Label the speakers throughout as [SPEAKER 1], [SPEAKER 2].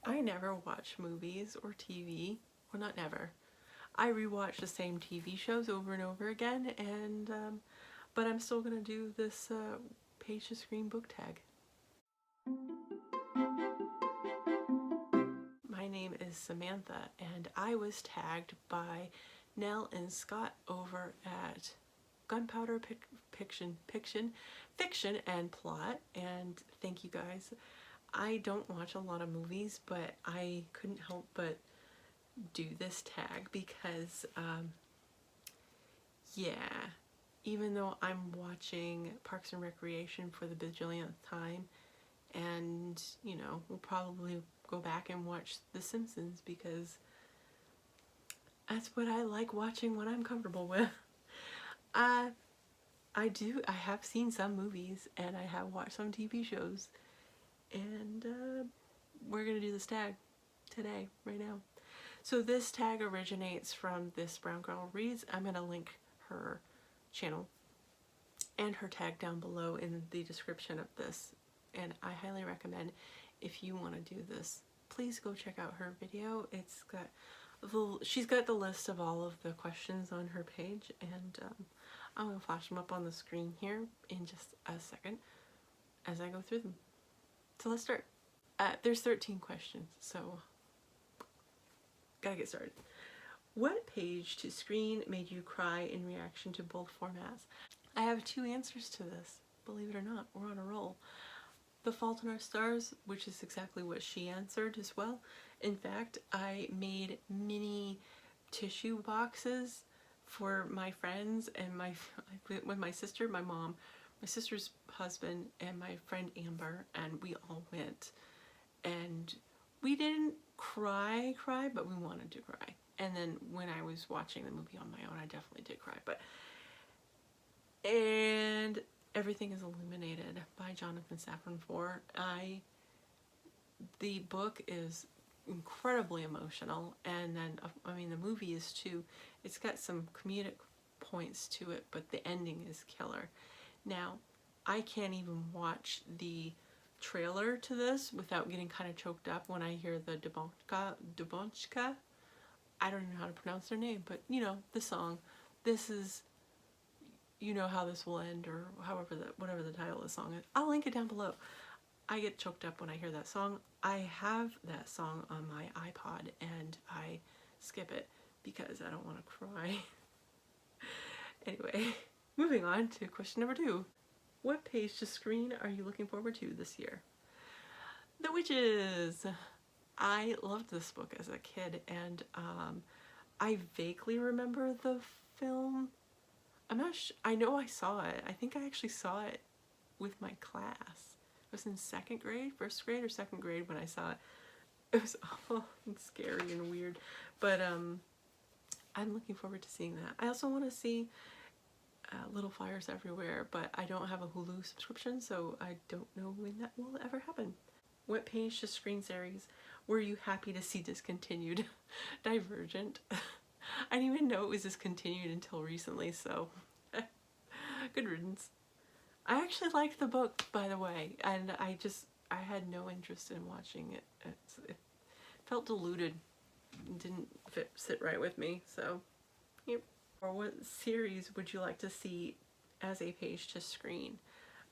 [SPEAKER 1] I never watch movies or TV. Well, not never. I rewatch the same TV shows over and over again, and but I'm still gonna do this page to screen book tag. My name is Samantha, and I was tagged by Nell and Scott over at Gunpowder Fiction and Plot, and thank you guys. I don't watch a lot of movies, but I couldn't help but do this tag because yeah, even though I'm watching Parks and Recreation for the bajillionth time, and you know, we'll probably go back and watch The Simpsons because that's what I like watching, what I'm comfortable with. I have seen some movies and I have watched some TV shows, and we're gonna do this tag today, right now. So this tag originates from This Brown Girl Reads. I'm gonna link her channel and her tag down below in the description of this, and I highly recommend, if you want to do this, please go check out her video. She's got the list of all of the questions on her page, and I'm going to flash them up on the screen here in just a second as I go through them. So let's start. There's 13 questions, so gotta get started. What page to screen made you cry in reaction to both formats? I have 2 answers to this, believe it or not. We're on a roll. The Fault in Our Stars, which is exactly what she answered as well. In fact, I made mini tissue boxes for my friends and with my sister, my mom, my sister's husband, and my friend Amber, and we all went. And we didn't cry, but we wanted to cry. And then when I was watching the movie on my own, I definitely did cry. And Everything is Illuminated by Jonathan Safran Foer. The book is incredibly emotional, and then I mean the movie is too. It's got some comedic points to it, but the ending is killer. Now, I can't even watch the trailer to this without getting kind of choked up when I hear the Dubonchka. I don't know how to pronounce their name, but you know, the song. This is, you know how this will end, or whatever the title of the song is. I'll link it down below. I get choked up when I hear that song. I have that song on my iPod and I skip it because I don't want to cry. Anyway, moving on to question number 2. What page to screen are you looking forward to this year? The Witches. I loved this book as a kid, and I vaguely remember the film. I'm not sure. I know I saw it. I think I actually saw it with my class. I was in 2nd grade, 1st grade or 2nd grade when I saw it. It was awful and scary and weird, but I'm looking forward to seeing that. I also want to see Little Fires Everywhere, but I don't have a Hulu subscription, so I don't know when that will ever happen. What page to screen series were you happy to see discontinued? Divergent. I didn't even know it was discontinued until recently, so good riddance. I actually liked the book, by the way, and I had no interest in watching it. It felt diluted. It didn't sit right with me, so yep. Or what series would you like to see as a page to screen?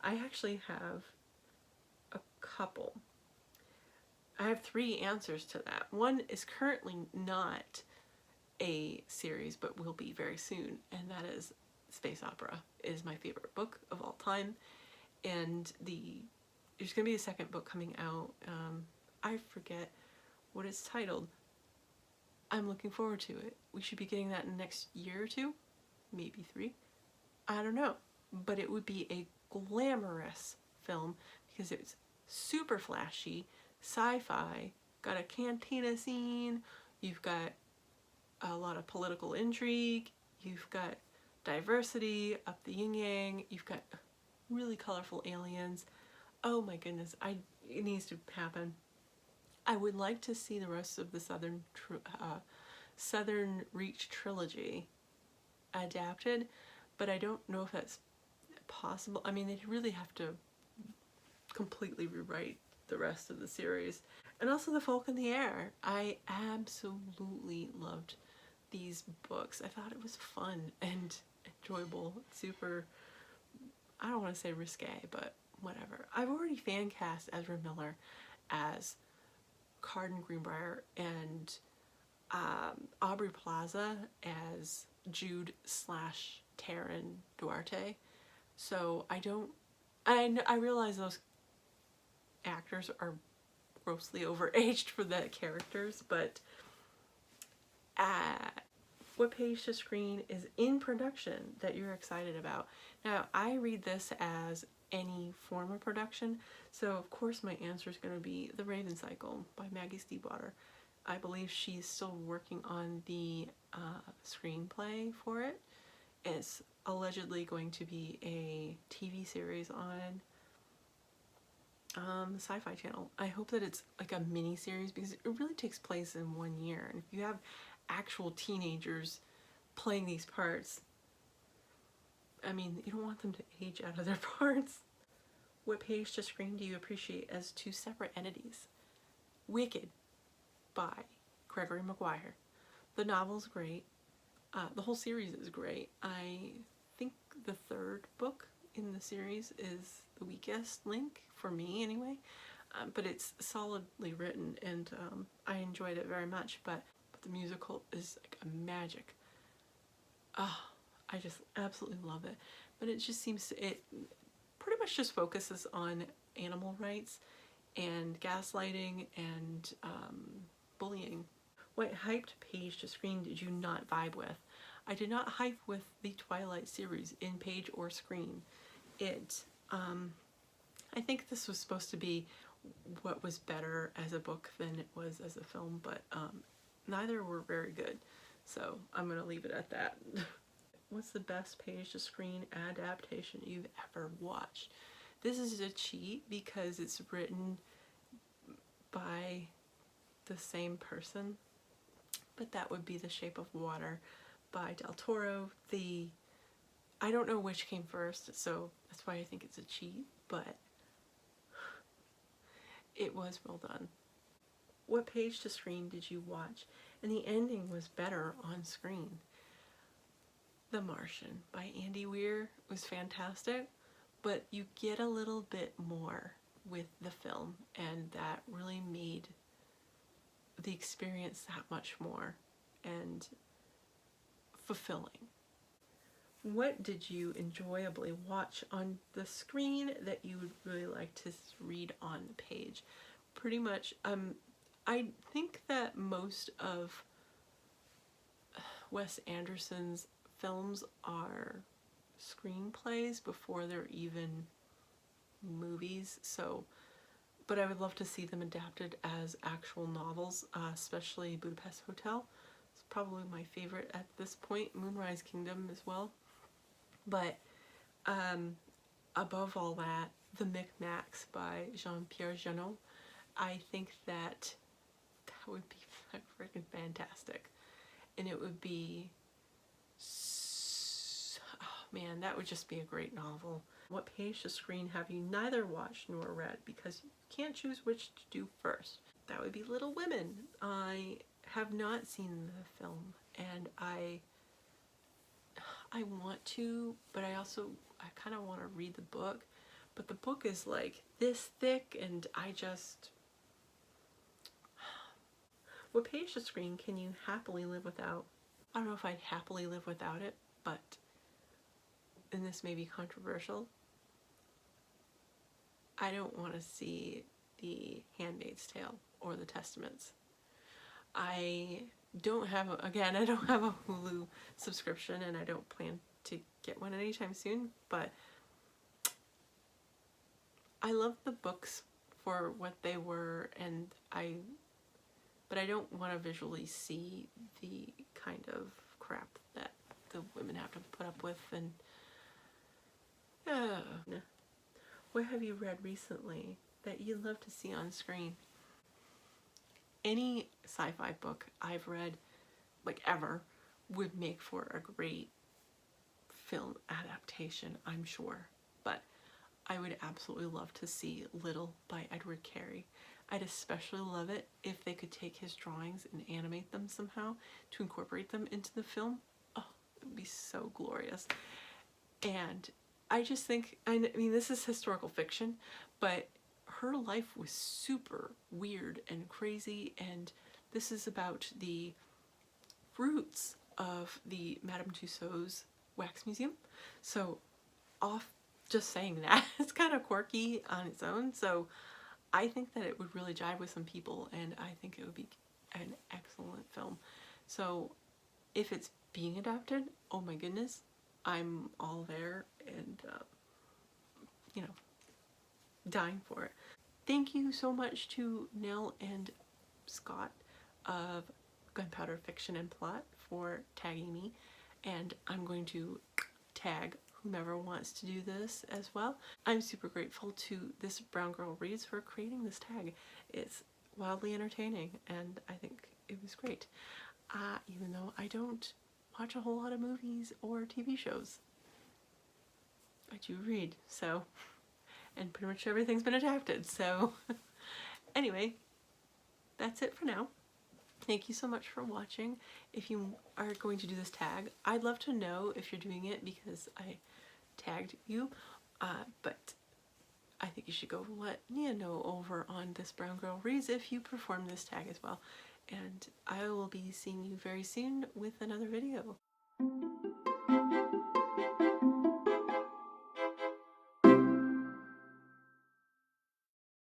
[SPEAKER 1] I actually have a couple. I have 3 answers to that. One is currently not a series, but will be very soon, and that is Space Opera. It is my favorite book of all time, and there's gonna be a 2nd book coming out. I forget what it's titled. I'm looking forward to it. We should be getting that in the next year or 2, maybe 3. I don't know, but it would be a glamorous film because it's super flashy, sci-fi, got a cantina scene, you've got a lot of political intrigue, you've got diversity, up the yin-yang, you've got really colorful aliens. Oh my goodness, it needs to happen. I would like to see the rest of the Southern Reach trilogy adapted, but I don't know if that's possible. I mean, they'd really have to completely rewrite the rest of the series. And also The Folk in the Air. I absolutely loved these books. I thought it was fun and enjoyable. Super, I don't want to say risque, but whatever. I've already fan cast Ezra Miller as Carden Greenbrier and Aubrey Plaza as Jude / Taryn Duarte. So I realize those actors are grossly overaged for the characters, but what page to screen is in production that you're excited about? Now, I read this as any form of production, so of course my answer is going to be The Raven Cycle by Maggie Stiefvater. I believe she's still working on the screenplay for it. It's allegedly going to be a TV series on the Sci-Fi Channel. I hope that it's like a mini series because it really takes place in 1 year, and if you have actual teenagers playing these parts, I mean, you don't want them to age out of their parts. What page to screen do you appreciate as 2 separate entities? Wicked by Gregory Maguire. The novel's great. The whole series is great. I think the 3rd book in the series is the weakest link, for me anyway, but it's solidly written, and I enjoyed it very much, but the musical is like a magic. I just absolutely love it. But it just seems it pretty much just focuses on animal rights and gaslighting and bullying. What hyped page to screen did you not vibe with? I did not hype with the Twilight series in page or screen. I think this was supposed to be what was better as a book than it was as a film, but neither were very good. So I'm going to leave it at that. What's the best page to screen adaptation you've ever watched? This is a cheat because it's written by the same person, but that would be The Shape of Water by Del Toro. I don't know which came first, so that's why I think it's a cheat, but it was well done. What page to screen did you watch and the ending was better on screen? The Martian by Andy Weir was fantastic, but you get a little bit more with the film, and that really made the experience that much more and fulfilling. What did you enjoyably watch on the screen that you would really like to read on the page? Pretty much, I think that most of Wes Anderson's films are screenplays before they're even movies, but I would love to see them adapted as actual novels, especially Budapest Hotel. It's probably my favorite at this point, Moonrise Kingdom as well. But above all that, The Micmacs by Jean-Pierre Jeunet, I think that would be freaking fantastic. And it would be, oh man, that would just be a great novel. What page to screen have you neither watched nor read because you can't choose which to do first? That would be Little Women. I have not seen the film, and I want to, but I kind of want to read the book, but the book is like this thick, and what page to screen can you happily live without? I don't know if I'd happily live without it, but, and this may be controversial, I don't want to see The Handmaid's Tale or The Testaments. I don't have a Hulu subscription, and I don't plan to get one anytime soon, but I love the books for what they were, but I don't want to visually see the kind of crap that the women have to put up with, and what have you read recently that you'd love to see on screen? Any sci-fi book I've read, like ever, would make for a great film adaptation, I'm sure. But I would absolutely love to see Little by Edward Carey. I'd especially love it if they could take his drawings and animate them somehow to incorporate them into the film. Oh, it would be so glorious. And I just think, I mean, this is historical fiction, but her life was super weird and crazy, and this is about the roots of the Madame Tussauds Wax Museum. So off just saying that, it's kind of quirky on its own, so I think that it would really jive with some people, and I think it would be an excellent film. So if it's being adapted, oh my goodness, I'm all there and, you know, dying for it. Thank you so much to Nell and Scott of Gunpowder Fiction and Plot for tagging me, and I'm going to tag whomever wants to do this as well. I'm super grateful to This Brown Girl Reads for creating this tag. It's wildly entertaining and I think it was great. Even though I don't watch a whole lot of movies or TV shows. I do read, so, and pretty much everything's been adapted, so anyway, that's it for now. Thank you so much for watching. If you are going to do this tag, I'd love to know if you're doing it because I tagged you, but I think you should go let Nia know over on This Brown Girl Reads if you perform this tag as well. And I will be seeing you very soon with another video.